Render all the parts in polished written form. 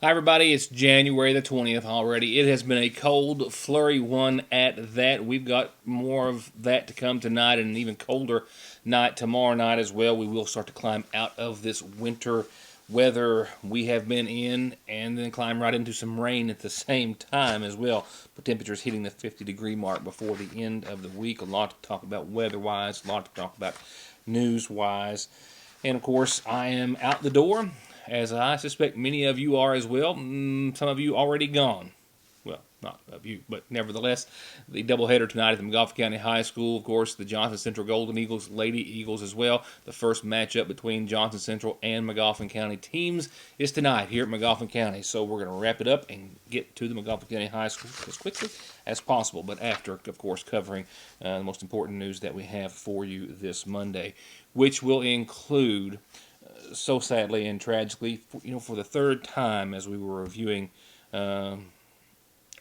Hi, everybody. It's January the 20th already. It has been a cold, flurry one at that. We've got more of that to come tonight and an even colder night tomorrow night as well. We will start to climb out of this winter weather we have been in and then climb right into some rain at the same time as well. But temperatures hitting the 50-degree mark before the end of the week. A lot to talk about weather-wise, a lot to talk about news-wise. And, of course, I am out the door, as I suspect many of you are as well. Some of you already gone. Well, not of you, but nevertheless, the doubleheader tonight at the McGoffin County High School. Of course, the Johnson Central Golden Eagles, Lady Eagles as well. The first matchup between Johnson Central and McGoffin County teams is tonight here at McGoffin County. So we're going to wrap it up and get to the McGoffin County High School as quickly as possible, but after, of course, covering the most important news that we have for you this Monday, which will include, so sadly and tragically, for the third time, as we were reviewing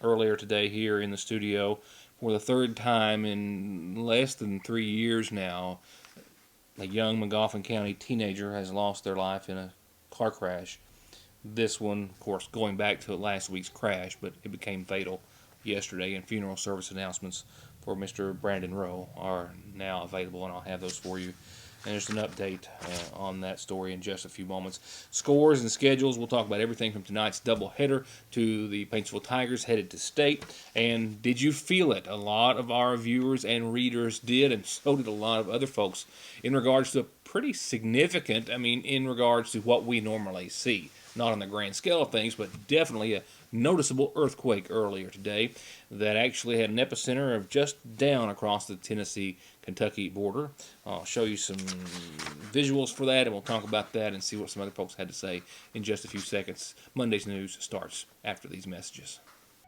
earlier today here in the studio, for the third time in less than 3 years now, a young McGoffin County teenager has lost their life in a car crash. This one, of course, going back to last week's crash, but it became fatal yesterday, and funeral service announcements for Mr. Brandon Rowe are now available, and I'll have those for you. And there's an update on that story in just a few moments. Scores and schedules, we'll talk about everything from tonight's doubleheader to the Paintsville Tigers headed to state. And did you feel it? A lot of our viewers and readers did, and so did a lot of other folks, in regards to a pretty significant, in regards to what we normally see. Not on the grand scale of things, but definitely a noticeable earthquake earlier today that actually had an epicenter of just down across the Tennessee-Kentucky border. I'll show you some visuals for that, and we'll talk about that and see what some other folks had to say in just a few seconds. Monday's news starts after these messages.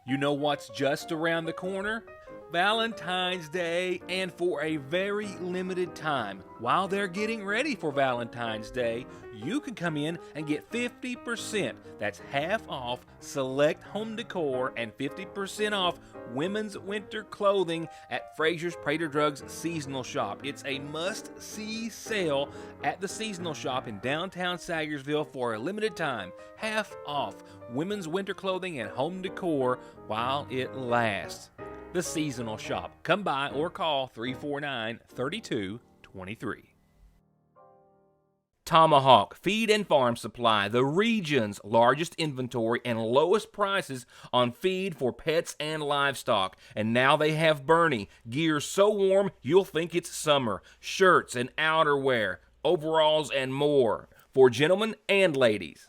You know what's just around the corner? Valentine's Day, and for a very limited time, while they're getting ready for Valentine's Day, you can come in and get 50%, that's half off select home decor and 50% off women's winter clothing at Fraser's Prater Drugs Seasonal Shop. It's a must-see sale at the Seasonal Shop in downtown Sagersville for a limited time. Half off women's winter clothing and home decor while it lasts. The Seasonal Shop. Come by or call 349-3223. Tomahawk Feed and Farm Supply, the region's largest inventory and lowest prices on feed for pets and livestock. And now they have Bernie, gear so warm you'll think it's summer, shirts and outerwear, overalls and more for gentlemen and ladies.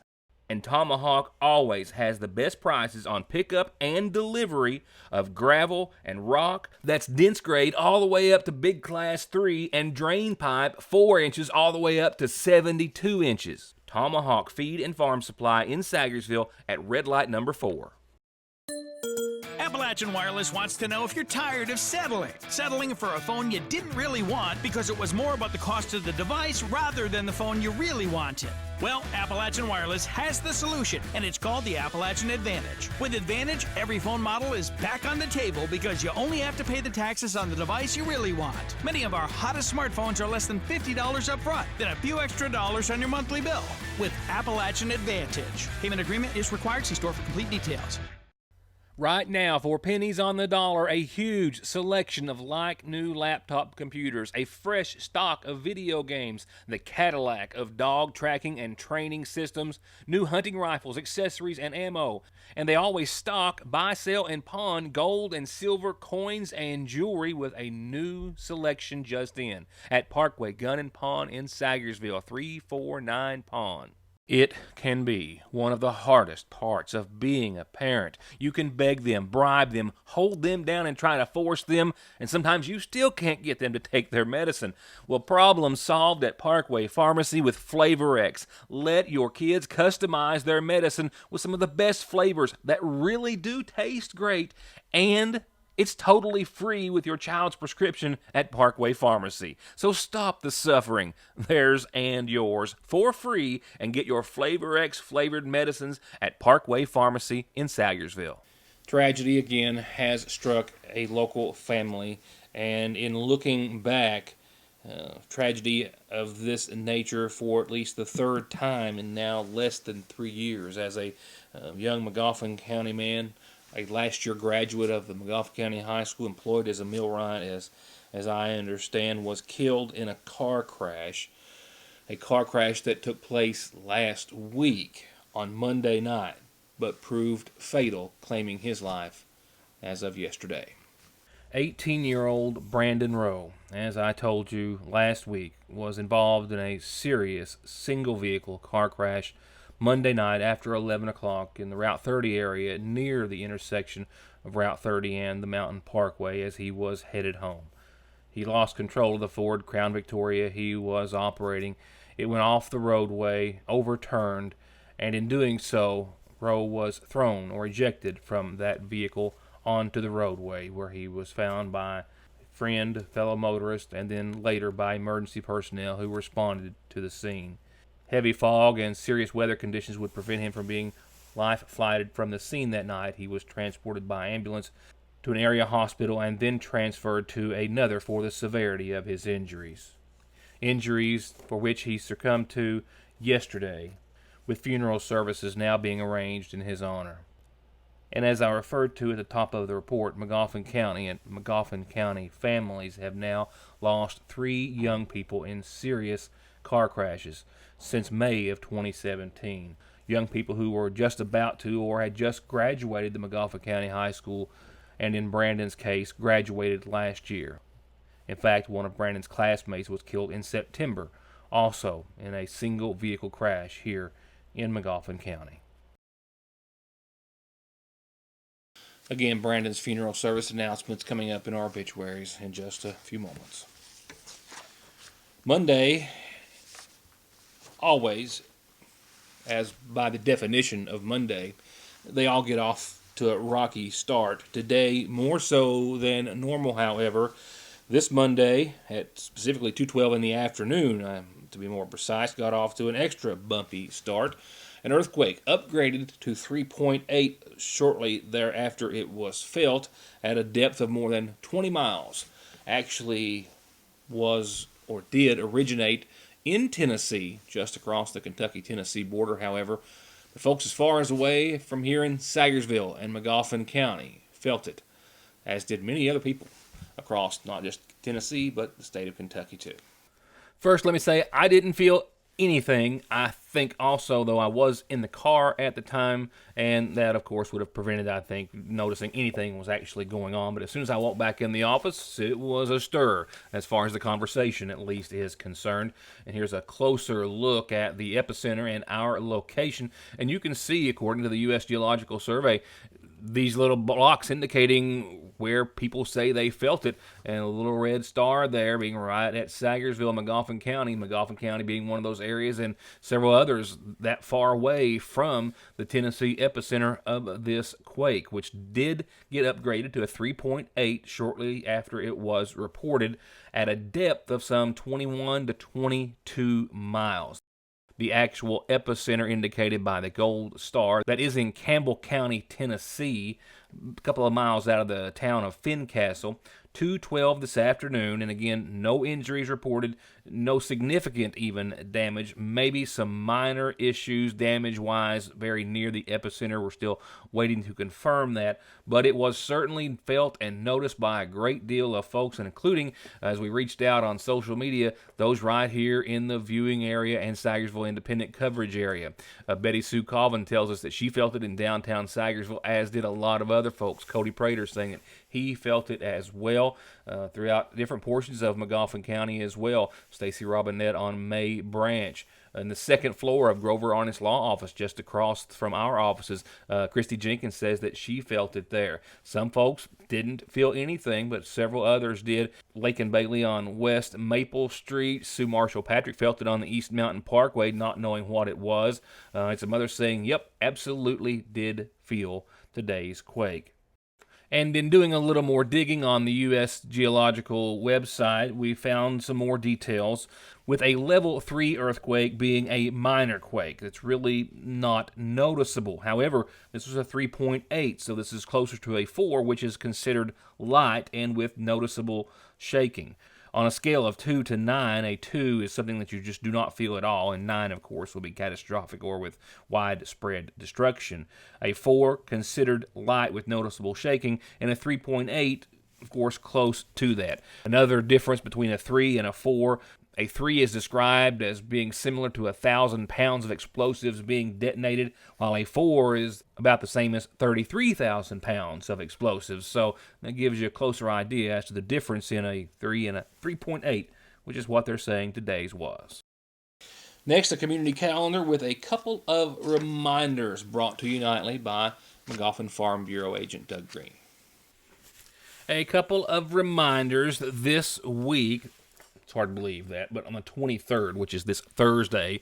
And Tomahawk always has the best prices on pickup and delivery of gravel and rock that's dense grade all the way up to big class 3 and drain pipe 4 inches all the way up to 72 inches. Tomahawk Feed and Farm Supply in Sagersville at Red Light number 4. Appalachian Wireless wants to know if you're tired of settling for a phone you didn't really want because it was more about the cost of the device rather than the phone you really wanted. Well, Appalachian Wireless has the solution, and it's called the Appalachian Advantage. With Advantage, every phone model is back on the table because you only have to pay the taxes on the device you really want. Many of our hottest smartphones are less than $50 up front, then a few extra dollars on your monthly bill. With Appalachian Advantage. Payment agreement is required. See store for complete details. Right now, for pennies on the dollar, a huge selection of like-new laptop computers, a fresh stock of video games, the Cadillac of dog tracking and training systems, new hunting rifles, accessories, and ammo. And they always stock, buy, sell, and pawn gold and silver coins and jewelry with a new selection just in at Parkway Gun and Pawn in Sagersville, 349 Pawn. It can be one of the hardest parts of being a parent. You can beg them, bribe them, hold them down and try to force them, and sometimes you still can't get them to take their medicine. Well, problem solved at Parkway Pharmacy with Flavor X. Let your kids customize their medicine with some of the best flavors that really do taste great, and it's totally free with your child's prescription at Parkway Pharmacy. So stop the suffering, theirs and yours, for free, and get your Flavor X flavored medicines at Parkway Pharmacy in Sagersville. Tragedy again has struck a local family, and in looking back, Tragedy of this nature for at least the third time in now less than 3 years. As a young Magoffin County man, a last year graduate of the Magoffin County High School, employed as a millwright, as I understand, was killed in a car crash. A car crash that took place last week on Monday night, but proved fatal, claiming his life as of yesterday. 18-year-old Brandon Rowe, as I told you last week, was involved in a serious single-vehicle car crash Monday night after 11 o'clock in the Route 30 area near the intersection of Route 30 and the Mountain Parkway as he was headed home. He lost control of the Ford Crown Victoria he was operating. It went off the roadway, overturned, and in doing so, Rowe was thrown or ejected from that vehicle onto the roadway, where he was found by a friend, fellow motorist, and then later by emergency personnel who responded to the scene. Heavy fog and serious weather conditions would prevent him from being life-flighted from the scene that night. He was transported by ambulance to an area hospital and then transferred to another for the severity of his injuries. Injuries for which he succumbed to yesterday, with funeral services now being arranged in his honor. And as I referred to at the top of the report, Magoffin County and Magoffin County families have now lost 3 young people in serious car crashes since May of 2017. Young people who were just about to or had just graduated the Magoffin County High School, and in Brandon's case, graduated last year. In fact, one of Brandon's classmates was killed in September, also in a single vehicle crash here in Magoffin County. Again, Brandon's funeral service announcements coming up in our obituaries in just a few moments. Monday, always, as by the definition of Monday, they all get off to a rocky start. Today, more so than normal, however, this Monday, at specifically 2:12 in the afternoon, to be more precise, got off to an extra bumpy start. An earthquake upgraded to 3.8 shortly thereafter it was felt at a depth of more than 20 miles. Actually was or did originate in Tennessee, just across the Kentucky-Tennessee border, however. The folks as far as away from here in Sayersville and Magoffin County felt it, as did many other people across not just Tennessee, but the state of Kentucky too. First, let me say I didn't feel anything. I think also, though, I was in the car at the time, and that, of course, would have prevented, I think, noticing anything was actually going on. But as soon as I walked back in the office, it was a stir, as far as the conversation, at least, is concerned. And here's a closer look at the epicenter and our location. And you can see, according to the U.S. Geological Survey, these little blocks indicating where people say they felt it, and a little red star there being right at Sayersville, Magoffin County being one of those areas, and several others that far away from the Tennessee epicenter of this quake, which did get upgraded to a 3.8 shortly after it was reported at a depth of some 21 to 22 miles. The actual epicenter indicated by the gold star that is in Campbell County, Tennessee, a couple of miles out of the town of Fincastle, 2:12 this afternoon, and again, no injuries reported, no significant even damage, maybe some minor issues damage-wise very near the epicenter. We're still waiting to confirm that, but it was certainly felt and noticed by a great deal of folks, and including, as we reached out on social media, those right here in the viewing area and Sayersville independent coverage area. Betty Sue Colvin tells us that she felt it in downtown Sayersville, as did a lot of other folks. Cody Prater saying that he felt it as well throughout different portions of Magoffin County as well. Stacy Robinette on May Branch. In the second floor of Grover Honest Law Office, just across from our offices, Christy Jenkins says that she felt it there. Some folks didn't feel anything, but several others did. Lake and Bailey on West Maple Street. Sue Marshall Patrick felt it on the East Mountain Parkway, not knowing what it was. It's a mother saying, yep, absolutely did feel today's quake. And in doing a little more digging on the U.S. Geological website, we found some more details, with a level 3 earthquake being a minor quake. That's really not noticeable. However, this was a 3.8, so this is closer to a 4, which is considered light and with noticeable shaking. On a scale of 2 to 9, a 2 is something that you just do not feel at all, and 9, of course, will be catastrophic or with widespread destruction. A 4, considered light with noticeable shaking, and a 3.8, of course, close to that. Another difference between a 3 and a 4, a 3 is described as being similar to 1,000 pounds of explosives being detonated, while a 4 is about the same as 33,000 pounds of explosives. So that gives you a closer idea as to the difference in a 3 and a 3.8, which is what they're saying today's was. Next, a community calendar with a couple of reminders brought to you nightly by Magoffin Farm Bureau agent Doug Green. A couple of reminders this week. It's hard to believe that, but on the 23rd, which is this Thursday,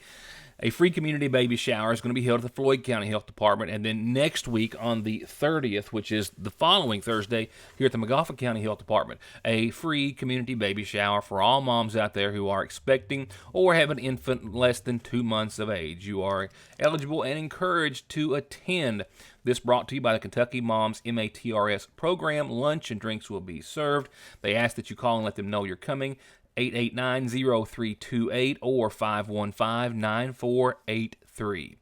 a free community baby shower is going to be held at the Floyd County Health Department. And then next week on the 30th, which is the following Thursday, here at the Magoffin County Health Department, a free community baby shower for all moms out there who are expecting or have an infant less than 2 months of age. You are eligible and encouraged to attend. This brought to you by the Kentucky Moms MATRS program. Lunch and drinks will be served. They ask that you call and let them know you're coming. 889-0328 or 515-9483.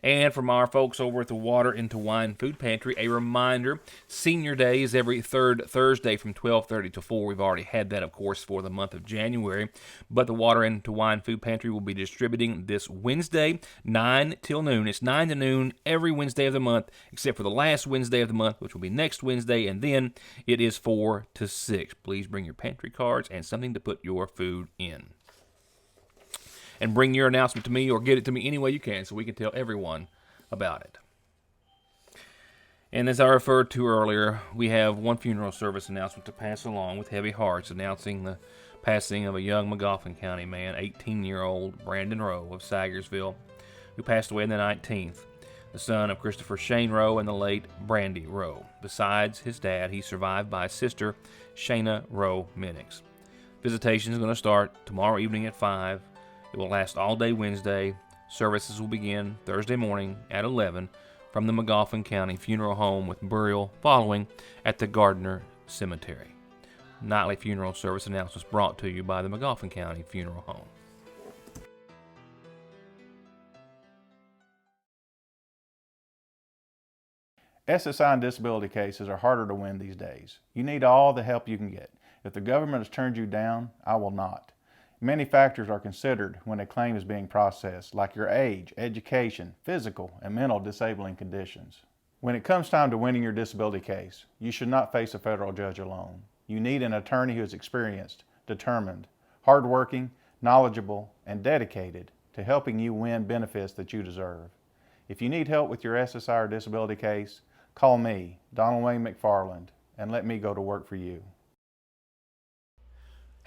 And from our folks over at the Water into Wine Food Pantry, a reminder, Senior Day is every third Thursday from 12:30 to 4. We've already had that, of course, for the month of January. But the Water into Wine Food Pantry will be distributing this Wednesday, 9 till noon. It's 9 to noon every Wednesday of the month, except for the last Wednesday of the month, which will be next Wednesday, and then it is 4 to 6. Please bring your pantry cards and something to put your food in. And bring your announcement to me or get it to me any way you can so we can tell everyone about it. And as I referred to earlier, we have one funeral service announcement to pass along with heavy hearts, announcing the passing of a young Magoffin County man, 18-year-old Brandon Rowe of Sagersville, who passed away on the 19th, the son of Christopher Shane Rowe and the late Brandy Rowe. Besides his dad, he's survived by his sister, Shayna Rowe Minix. Visitation is going to start tomorrow evening at 5. It will last all day Wednesday. Services will begin Thursday morning at 11 from the Magoffin County Funeral Home with burial following at the Gardner Cemetery. Nightly funeral service announcements brought to you by the Magoffin County Funeral Home. SSI and disability cases are harder to win these days. You need all the help you can get. If the government has turned you down, I will not. Many factors are considered when a claim is being processed, like your age, education, physical, and mental disabling conditions. When it comes time to winning your disability case, you should not face a federal judge alone. You need an attorney who is experienced, determined, hardworking, knowledgeable, and dedicated to helping you win benefits that you deserve. If you need help with your SSI or disability case, call me, Donald Wayne McFarland, and let me go to work for you.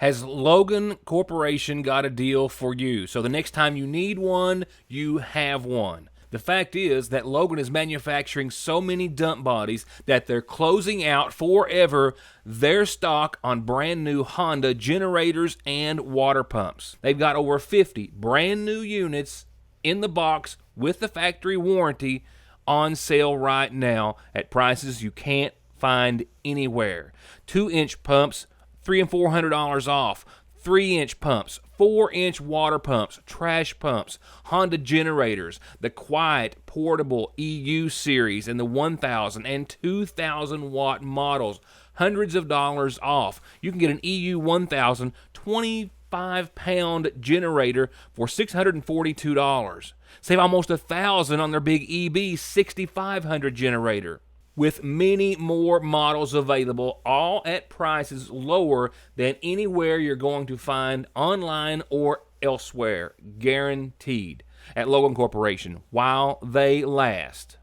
Has Logan Corporation got a deal for you? So the next time you need one, you have one. The fact is that Logan is manufacturing so many dump bodies that they're closing out forever their stock on brand new Honda generators and water pumps. They've got over 50 brand new units in the box with the factory warranty on sale right now at prices you can't find anywhere. 2-inch pumps, $300 and $400 off. 3-inch pumps, 4-inch water pumps, trash pumps, Honda generators, the quiet portable EU series, and the 1,000 and 2,000 watt models, hundreds of dollars off. You can get an EU 1,000 25-pound generator for $642. Save almost $1,000 on their big EB 6500 generator, with many more models available, all at prices lower than anywhere you're going to find online or elsewhere, guaranteed, at Logan Corporation, while they last.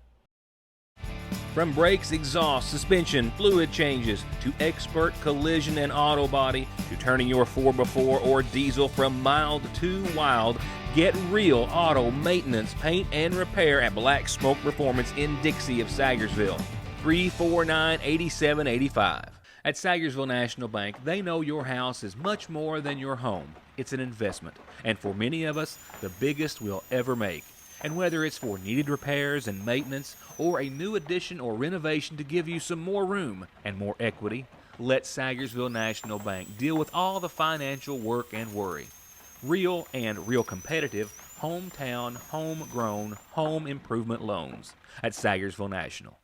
From brakes, exhaust, suspension, fluid changes, to expert collision and auto body, to turning your 4x4 or diesel from mild to wild, get real auto maintenance, paint, and repair at Black Smoke Performance in Dixie of Sagersville. 349-8785. At Sagersville National Bank, they know your house is much more than your home. It's an investment, and for many of us, the biggest we'll ever make. And whether it's for needed repairs and maintenance, or a new addition or renovation to give you some more room and more equity, Let Sagersville National Bank deal with all the financial work and worry. Real and real competitive, hometown, homegrown, home improvement loans at Sagersville National.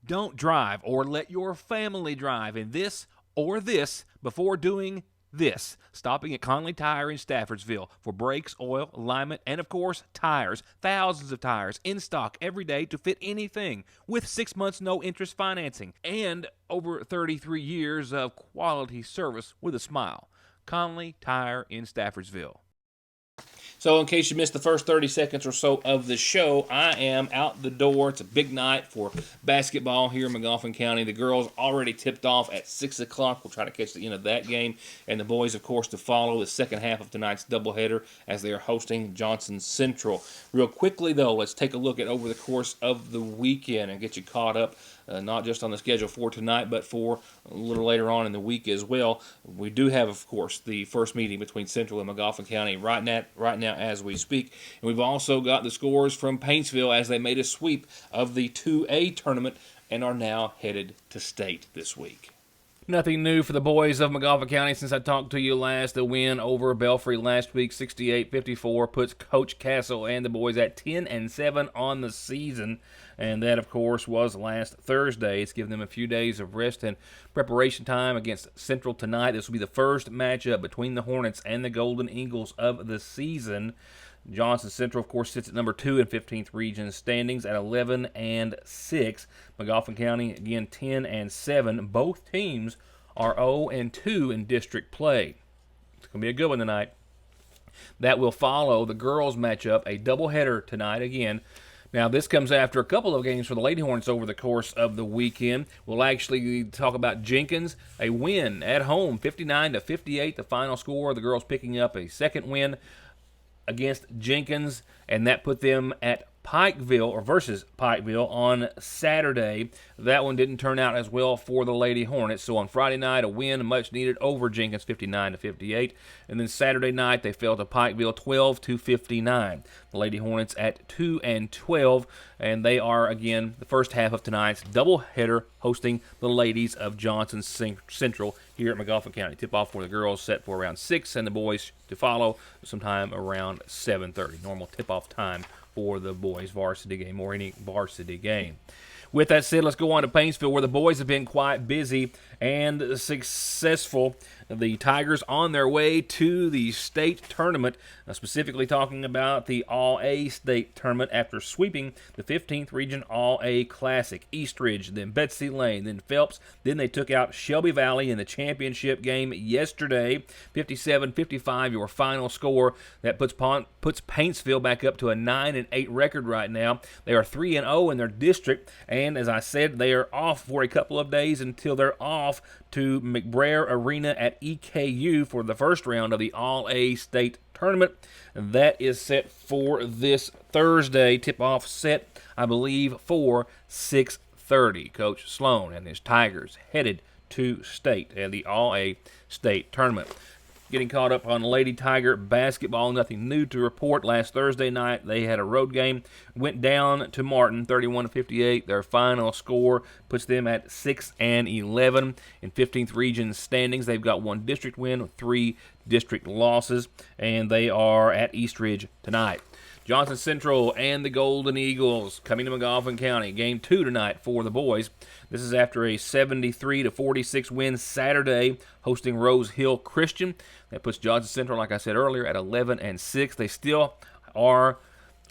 Don't drive or let your family drive in this or this before doing this. Stopping at Conley Tire in Staffordsville for brakes, oil, alignment, and of course, tires. Thousands of tires in stock every day to fit anything with 6 months no interest financing and over 33 years of quality service with a smile. Conley Tire in Staffordsville. So in case you missed the first 30 seconds or so of the show, I am out the door. It's a big night for basketball here in Magoffin County. The girls already tipped off at 6 o'clock. We'll try to catch the end of that game. And the boys, of course, to follow the second half of tonight's doubleheader as they are hosting Johnson Central. Real quickly, though, let's take a look at over the course of the weekend and get you caught up, not just on the schedule for tonight, but for a little later on in the week as well. We do have, of course, the first meeting between Central and Magoffin County right now as we speak. And we've also got the scores from Paintsville as they made a sweep of the 2A tournament and are now headed to state this week. Nothing new for the boys of Magoffin County since I talked to you last. The win over Belfry last week, 68-54, puts Coach Castle and the boys at 10-7 on the season. And that, of course, was last Thursday. It's given them a few days of rest and preparation time against Central tonight. This will be the first matchup between the Hornets and the Golden Eagles of the season. Johnson Central, of course, sits at number 2 in 15th region standings at 11-6. Magoffin County, again, 10-7. Both teams are 0-2 in district play. It's going to be a good one tonight. That will follow the girls' matchup, a doubleheader tonight again. Now, this comes after a couple of games for the Lady Hornets over the course of the weekend. We'll actually talk about Jenkins, a win at home, 59-58, the final score. The girls picking up a second win against Jenkins, and that put them at Pikeville, or versus Pikeville, on Saturday. That one didn't turn out as well for the Lady Hornets. So on Friday night, a win much needed over Jenkins, 59-58. And then Saturday night, they fell to Pikeville, 12-59. The Lady Hornets at 2-12, and they are, again, the first half of tonight's doubleheader hosting the ladies of Johnson Central here at Magoffin County. Tip-off for the girls set for around 6, and the boys to follow sometime around 7:30. Normal tip-off time for the boys' varsity game or any varsity game. With that said, let's go on to Paintsville, where the boys have been quite busy and successful. The Tigers on their way to the state tournament, specifically talking about the All-A state tournament after sweeping the 15th Region All-A Classic. Eastridge, then Betsy Lane, then Phelps. Then they took out Shelby Valley in the championship game yesterday. 57-55, your final score. That puts Paintsville back up to a 9-8 record right now. They are 3-0 in their district, and as I said, they are off for a couple of days until they're off to McBrayer Arena at EKU for the first round of the All-A State Tournament. That is set for this Thursday. Tip-off set, I believe, for 6:30. Coach Sloan and his Tigers headed to state and the All-A State Tournament. Getting caught up on Lady Tiger basketball, nothing new to report. Last Thursday night, they had a road game, went down to Martin, 31-58. Their final score puts them at 6-11 in 15th region standings. They've got one district win with 3 district losses, and they are at Eastridge tonight. Johnson Central and the Golden Eagles coming to Magoffin County. Game 2 tonight for the boys. This is after a 73-46 win Saturday, hosting Rose Hill Christian. That puts Johnson Central, like I said earlier, at 11-6. They still are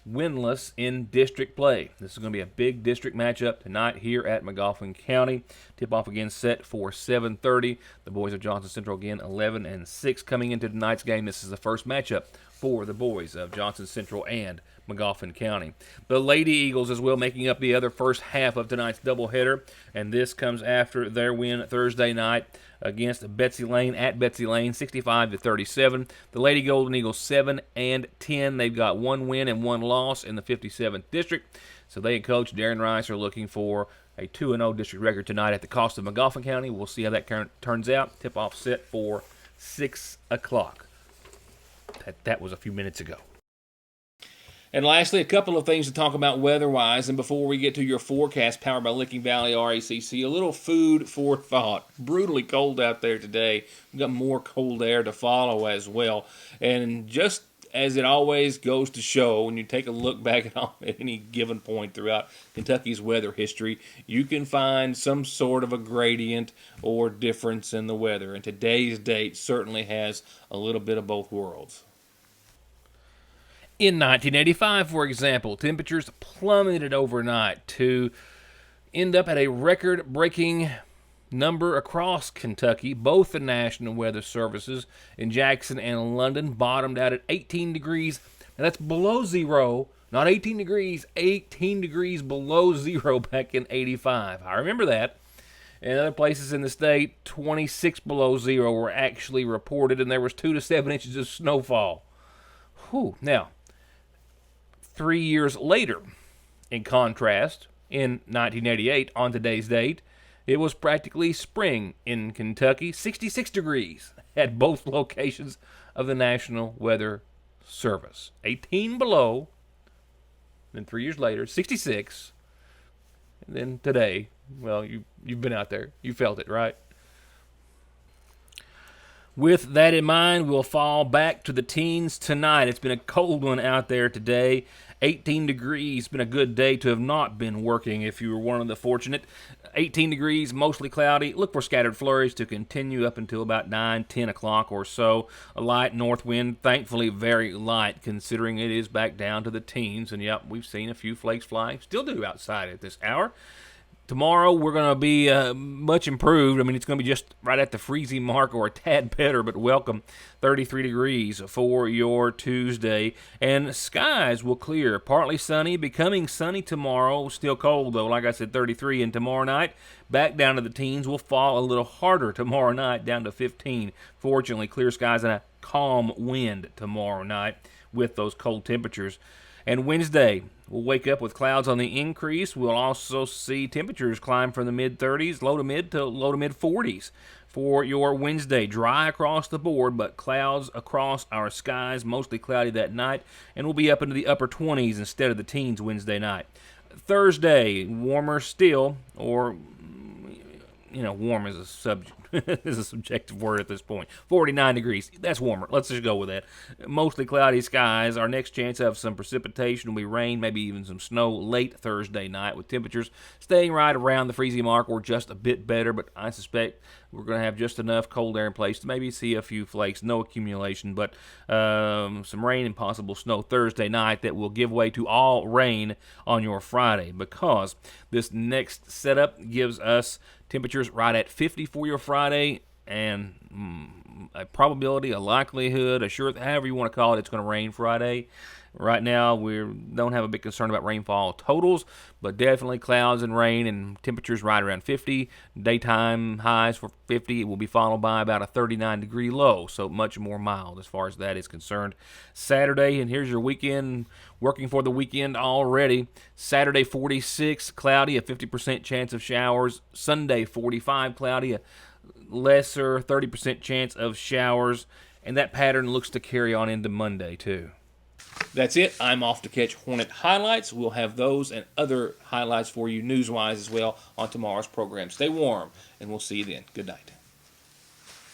winless in district play. This is going to be a big district matchup tonight here at Magoffin County. Tip-off again set for 7:30. The boys of Johnson Central again 11-6 coming into tonight's game. This is the first matchup for the boys of Johnson Central and Magoffin County. The Lady Eagles as well making up the other first half of tonight's doubleheader, and this comes after their win Thursday night against Betsy Lane at Betsy Lane, 65-37. The Lady Golden Eagles 7-10. They've got one win and one loss in the 57th district. So they and Coach Darren Rice are looking for a 2-0 district record tonight at the cost of Magoffin County. We'll see how that turns out. Tip-off set for 6 o'clock. That was a few minutes ago. And lastly, a couple of things to talk about weather-wise, and before we get to your forecast powered by Licking Valley RACC, a little food for thought. Brutally cold out there today. We've got more cold air to follow as well. And just as it always goes to show, when you take a look back at any given point throughout Kentucky's weather history, you can find some sort of a gradient or difference in the weather. And today's date certainly has a little bit of both worlds. In 1985, for example, temperatures plummeted overnight to end up at a record-breaking number across Kentucky. Both the National Weather Services in Jackson and London bottomed out at 18 degrees. Now that's below zero, not 18 degrees, 18 degrees below zero back in 85. I remember that. In other places in the state, 26 below zero were actually reported, and there was 2 to 7 inches of snowfall. Whew. Now, 3 years later, in contrast, in 1988, on today's date, it was practically spring in Kentucky, 66 degrees at both locations of the National Weather Service. 18 below, then 3 years later, 66, and then today, well, you've been out there. You felt it, right? With that in mind, we'll fall back to the teens tonight. It's been a cold one out there today. 18 degrees. It's been a good day to have not been working if you were one of the fortunate. 18 degrees, mostly cloudy. Look for scattered flurries to continue up until about 9, 10 o'clock or so. A light north wind, thankfully very light, considering it is back down to the teens. And, yep, we've seen a few flakes fly. Still do outside at this hour. Tomorrow, we're going to be much improved. I mean, it's going to be just right at the freezing mark or a tad better, but welcome. 33 degrees for your Tuesday. And skies will clear. Partly sunny, becoming sunny tomorrow. Still cold, though. Like I said, 33. And tomorrow night, back down to the teens. Will fall a little harder tomorrow night, down to 15. Fortunately, clear skies and a calm wind tomorrow night with those cold temperatures. And Wednesday, we'll wake up with clouds on the increase. We'll also see temperatures climb from the mid-30s, low to mid 40s for your Wednesday. Dry across the board, but clouds across our skies, mostly cloudy that night, and we'll be up into the upper 20s instead of the teens Wednesday night. Thursday, warmer still, or warm is a subjective word at this point. 49 degrees. That's warmer. Let's just go with that. Mostly cloudy skies. Our next chance of some precipitation will be rain, maybe even some snow late Thursday night, with temperatures staying right around the freezing mark or just a bit better, but I suspect we're going to have just enough cold air in place to maybe see a few flakes. No accumulation, but some rain and possible snow Thursday night that will give way to all rain on your Friday, because this next setup gives us temperatures right at 50 for your Friday, and a probability, a likelihood, a sure, however you want to call it, it's going to rain Friday. Right now, we don't have a big concern about rainfall totals, but definitely clouds and rain and temperatures right around 50. Daytime highs for 50. It will be followed by about a 39-degree low, so much more mild as far as that is concerned. Saturday, and here's your weekend, working for the weekend already. Saturday, 46, cloudy, a 50% chance of showers. Sunday, 45, cloudy, a lesser 30% chance of showers. And that pattern looks to carry on into Monday, too. That's it. I'm off to catch Hornet highlights. We'll have those and other highlights for you news-wise as well on tomorrow's program. Stay warm, and we'll see you then. Good night.